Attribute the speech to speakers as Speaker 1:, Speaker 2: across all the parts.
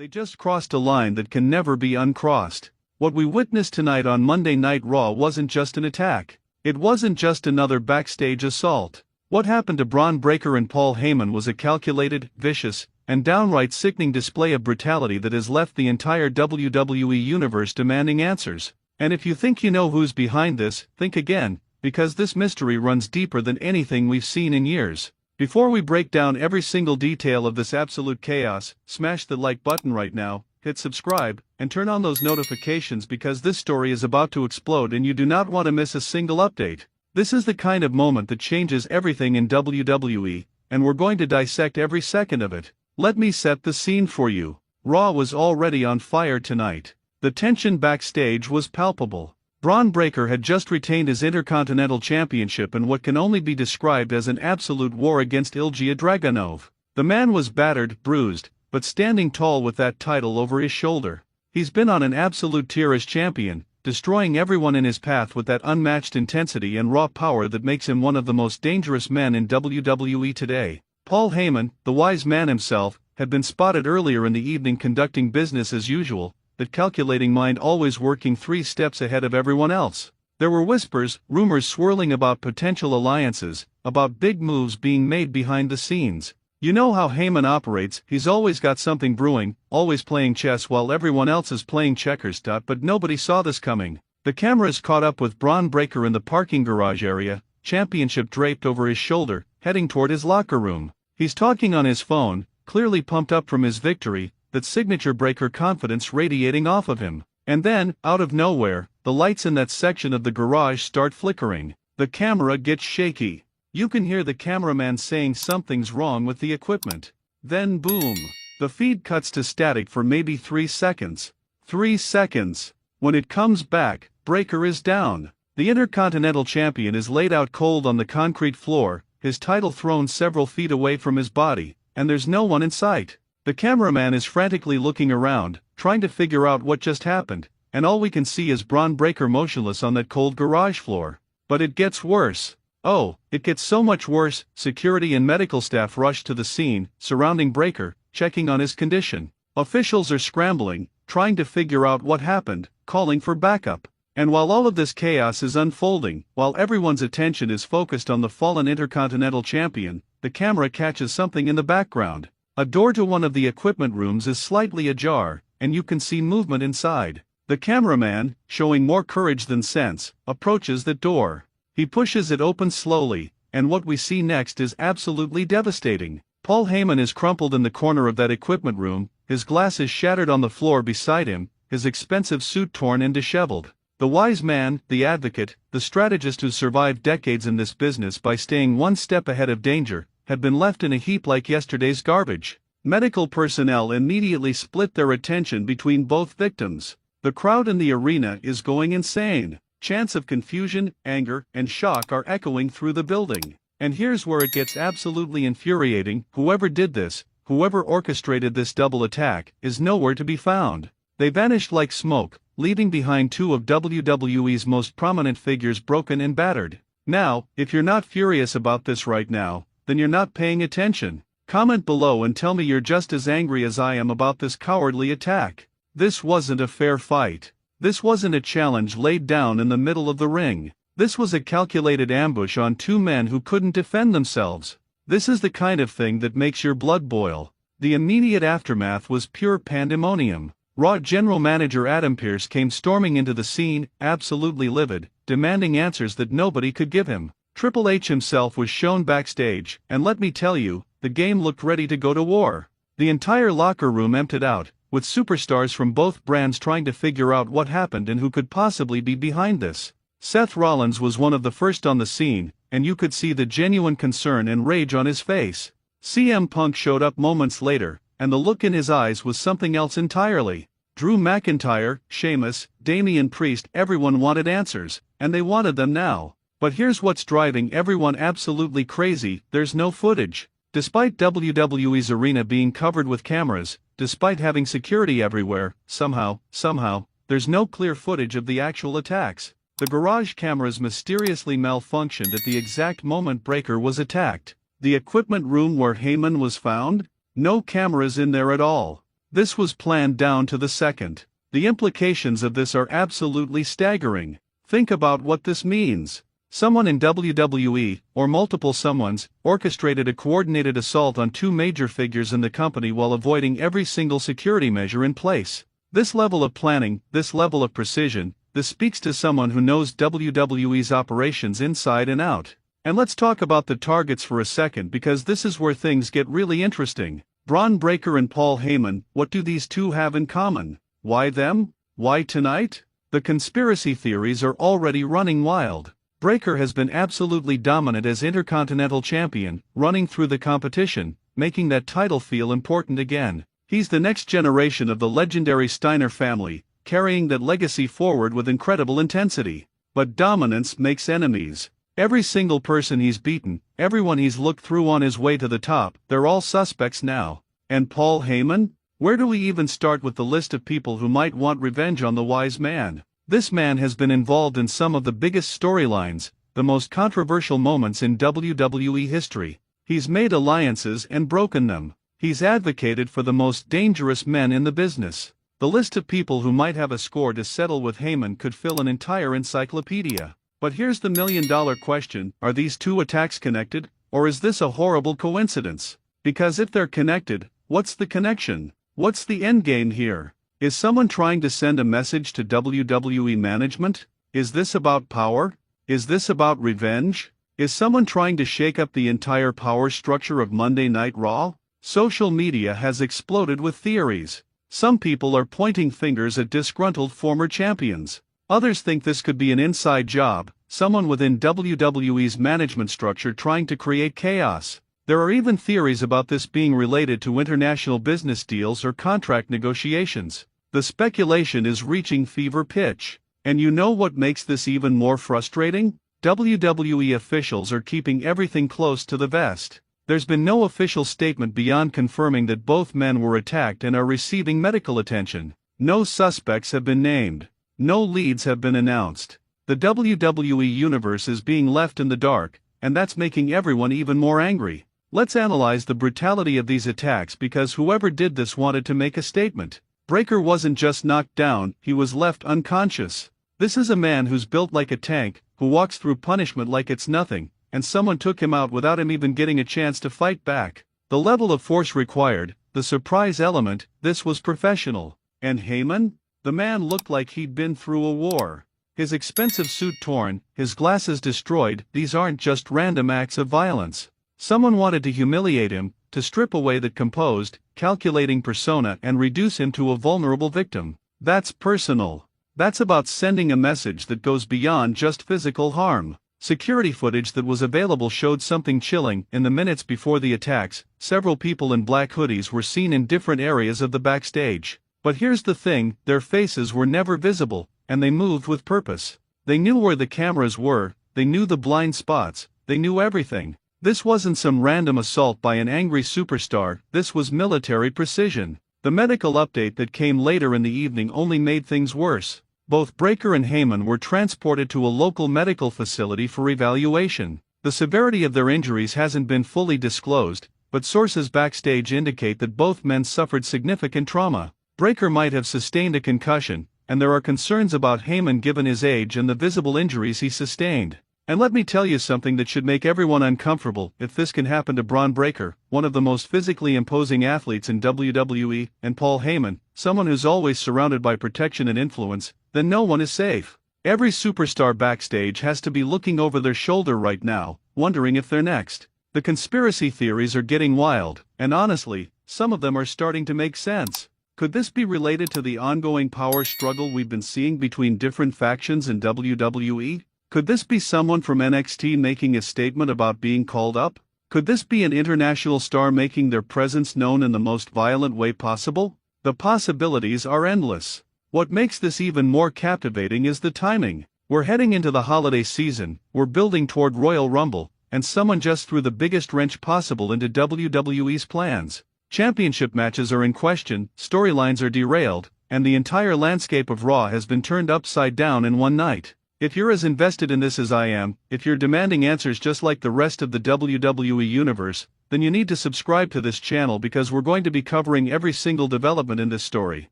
Speaker 1: They just crossed a line that can never be uncrossed. What we witnessed tonight on Monday Night Raw wasn't just an attack. It wasn't just another backstage assault. What happened to Bron Breakker and Paul Heyman was a calculated, vicious, and downright sickening display of brutality that has left the entire WWE universe demanding answers. And if you think you know who's behind this, think again, because this mystery runs deeper than anything we've seen in years. Before we break down every single detail of this absolute chaos, smash the like button right now, hit subscribe, and turn on those notifications because this story is about to explode and you do not want to miss a single update. This is the kind of moment that changes everything in WWE, and we're going to dissect every second of it. Let me set the scene for you. Raw was already on fire tonight. The tension backstage was palpable. Bron Breakker had just retained his Intercontinental Championship in what can only be described as an absolute war against Ilja Dragunov. The man was battered, bruised, but standing tall with that title over his shoulder. He's been on an absolute tear as champion, destroying everyone in his path with that unmatched intensity and raw power that makes him one of the most dangerous men in WWE today. Paul Heyman, the wise man himself, had been spotted earlier in the evening conducting business as usual, that calculating mind always working 3 steps ahead of everyone else. There were whispers, rumors swirling about potential alliances, about big moves being made behind the scenes. You know how Heyman operates, he's always got something brewing, always playing chess while everyone else is playing checkers. But nobody saw this coming. The cameras caught up with Bron Breakker in the parking garage area, championship draped over his shoulder, heading toward his locker room. He's talking on his phone, clearly pumped up from his victory, that signature Breakker confidence radiating off of him. And then, out of nowhere, the lights in that section of the garage start flickering. The camera gets shaky. You can hear the cameraman saying something's wrong with the equipment. Then boom. The feed cuts to static for maybe 3 seconds. 3 seconds. When it comes back, Breakker is down. The Intercontinental Champion is laid out cold on the concrete floor, his title thrown several feet away from his body, and there's no one in sight. The cameraman is frantically looking around, trying to figure out what just happened, and all we can see is Bron Breakker motionless on that cold garage floor. But it gets worse. Oh, it gets so much worse. Security and medical staff rush to the scene, surrounding Breakker, checking on his condition. Officials are scrambling, trying to figure out what happened, calling for backup. And while all of this chaos is unfolding, while everyone's attention is focused on the fallen Intercontinental Champion, the camera catches something in the background. A door to one of the equipment rooms is slightly ajar, and you can see movement inside. The cameraman, showing more courage than sense, approaches the door. He pushes it open slowly, and what we see next is absolutely devastating. Paul Heyman is crumpled in the corner of that equipment room, his glasses shattered on the floor beside him, his expensive suit torn and disheveled. The wise man, the advocate, the strategist who survived decades in this business by staying 1 step ahead of danger, had been left in a heap like yesterday's garbage. Medical personnel immediately split their attention between both victims. The crowd in the arena is going insane. Chants of confusion, anger, and shock are echoing through the building. And here's where it gets absolutely infuriating: whoever did this, whoever orchestrated this double attack, is nowhere to be found. They vanished like smoke, leaving behind 2 of WWE's most prominent figures broken and battered. Now, if you're not furious about this right now, then you're not paying attention. Comment below and tell me you're just as angry as I am about this cowardly attack. This wasn't a fair fight. This wasn't a challenge laid down in the middle of the ring. This was a calculated ambush on 2 men who couldn't defend themselves. This is the kind of thing that makes your blood boil. The immediate aftermath was pure pandemonium. Raw General Manager Adam Pearce came storming into the scene, absolutely livid, demanding answers that nobody could give him. Triple H himself was shown backstage, and let me tell you, the game looked ready to go to war. The entire locker room emptied out, with superstars from both brands trying to figure out what happened and who could possibly be behind this. Seth Rollins was one of the first on the scene, and you could see the genuine concern and rage on his face. CM Punk showed up moments later, and the look in his eyes was something else entirely. Drew McIntyre, Sheamus, Damian Priest, everyone wanted answers, and they wanted them now. But here's what's driving everyone absolutely crazy: there's no footage. Despite WWE's arena being covered with cameras, despite having security everywhere, somehow, there's no clear footage of the actual attacks. The garage cameras mysteriously malfunctioned at the exact moment Breakker was attacked. The equipment room where Heyman was found? No cameras in there at all. This was planned down to the second. The implications of this are absolutely staggering. Think about what this means. Someone in WWE, or multiple someones, orchestrated a coordinated assault on two major figures in the company while avoiding every single security measure in place. This level of planning, this level of precision, this speaks to someone who knows WWE's operations inside and out. And let's talk about the targets for a second, because this is where things get really interesting. Bron Breakker and Paul Heyman, what do these two have in common? Why them? Why tonight? The conspiracy theories are already running wild. Breakker has been absolutely dominant as Intercontinental Champion, running through the competition, making that title feel important again. He's the next generation of the legendary Steiner family, carrying that legacy forward with incredible intensity. But dominance makes enemies. Every single person he's beaten, everyone he's looked through on his way to the top, they're all suspects now. And Paul Heyman? Where do we even start with the list of people who might want revenge on the wise man? This man has been involved in some of the biggest storylines, the most controversial moments in WWE history. He's made alliances and broken them. He's advocated for the most dangerous men in the business. The list of people who might have a score to settle with Heyman could fill an entire encyclopedia. But here's the million-dollar question: are these two attacks connected, or is this a horrible coincidence? Because if they're connected, what's the connection? What's the endgame here? Is someone trying to send a message to WWE management? Is this about power? Is this about revenge? Is someone trying to shake up the entire power structure of Monday Night Raw? Social media has exploded with theories. Some people are pointing fingers at disgruntled former champions. Others think this could be an inside job, someone within WWE's management structure trying to create chaos. There are even theories about this being related to international business deals or contract negotiations. The speculation is reaching fever pitch. And you know what makes this even more frustrating? WWE officials are keeping everything close to the vest. There's been no official statement beyond confirming that both men were attacked and are receiving medical attention. No suspects have been named. No leads have been announced. The WWE Universe is being left in the dark, and that's making everyone even more angry. Let's analyze the brutality of these attacks, because whoever did this wanted to make a statement. Breakker wasn't just knocked down, he was left unconscious. This is a man who's built like a tank, who walks through punishment like it's nothing, and someone took him out without him even getting a chance to fight back. The level of force required, the surprise element, this was professional. And Heyman? The man looked like he'd been through a war. His expensive suit torn, his glasses destroyed. These aren't just random acts of violence. Someone wanted to humiliate him, to strip away that composed, calculating persona and reduce him to a vulnerable victim. That's personal. That's about sending a message that goes beyond just physical harm. Security footage that was available showed something chilling. In the minutes before the attacks, several people in black hoodies were seen in different areas of the backstage. But here's the thing, their faces were never visible, and they moved with purpose. They knew where the cameras were, they knew the blind spots, they knew everything. This wasn't some random assault by an angry superstar, this was military precision. The medical update that came later in the evening only made things worse. Both Breakker and Heyman were transported to a local medical facility for evaluation. The severity of their injuries hasn't been fully disclosed, but sources backstage indicate that both men suffered significant trauma. Breakker might have sustained a concussion, and there are concerns about Heyman given his age and the visible injuries he sustained. And let me tell you something that should make everyone uncomfortable: if this can happen to Bron Breakker, one of the most physically imposing athletes in WWE, and Paul Heyman, someone who's always surrounded by protection and influence, then no one is safe. Every superstar backstage has to be looking over their shoulder right now, wondering if they're next. The conspiracy theories are getting wild, and honestly, some of them are starting to make sense. Could this be related to the ongoing power struggle we've been seeing between different factions in WWE? Could this be someone from NXT making a statement about being called up? Could this be an international star making their presence known in the most violent way possible? The possibilities are endless. What makes this even more captivating is the timing. We're heading into the holiday season, we're building toward Royal Rumble, and someone just threw the biggest wrench possible into WWE's plans. Championship matches are in question, storylines are derailed, and the entire landscape of Raw has been turned upside down in one night. If you're as invested in this as I am, if you're demanding answers just like the rest of the WWE Universe, then you need to subscribe to this channel because we're going to be covering every single development in this story.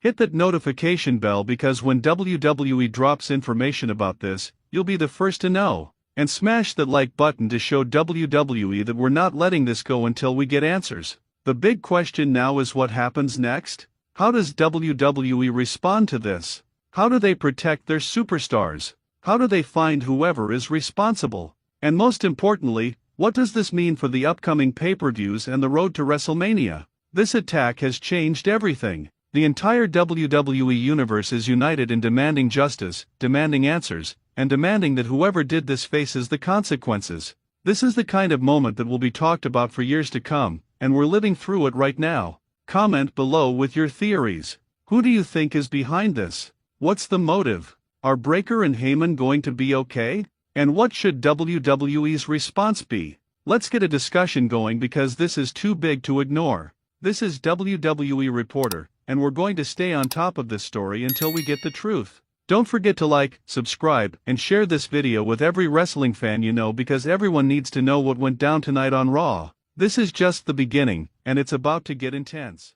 Speaker 1: Hit that notification bell because when WWE drops information about this, you'll be the first to know. And smash that like button to show WWE that we're not letting this go until we get answers. The big question now is what happens next? How does WWE respond to this? How do they protect their superstars? How do they find whoever is responsible? And most importantly, what does this mean for the upcoming pay-per-views and the road to WrestleMania? This attack has changed everything. The entire WWE universe is united in demanding justice, demanding answers, and demanding that whoever did this faces the consequences. This is the kind of moment that will be talked about for years to come, and we're living through it right now. Comment below with your theories. Who do you think is behind this? What's the motive? Are Breakker and Heyman going to be okay? And what should WWE's response be? Let's get a discussion going because this is too big to ignore. This is WWE Reporter, and we're going to stay on top of this story until we get the truth. Don't forget to like, subscribe, and share this video with every wrestling fan you know because everyone needs to know what went down tonight on Raw. This is just the beginning, and it's about to get intense.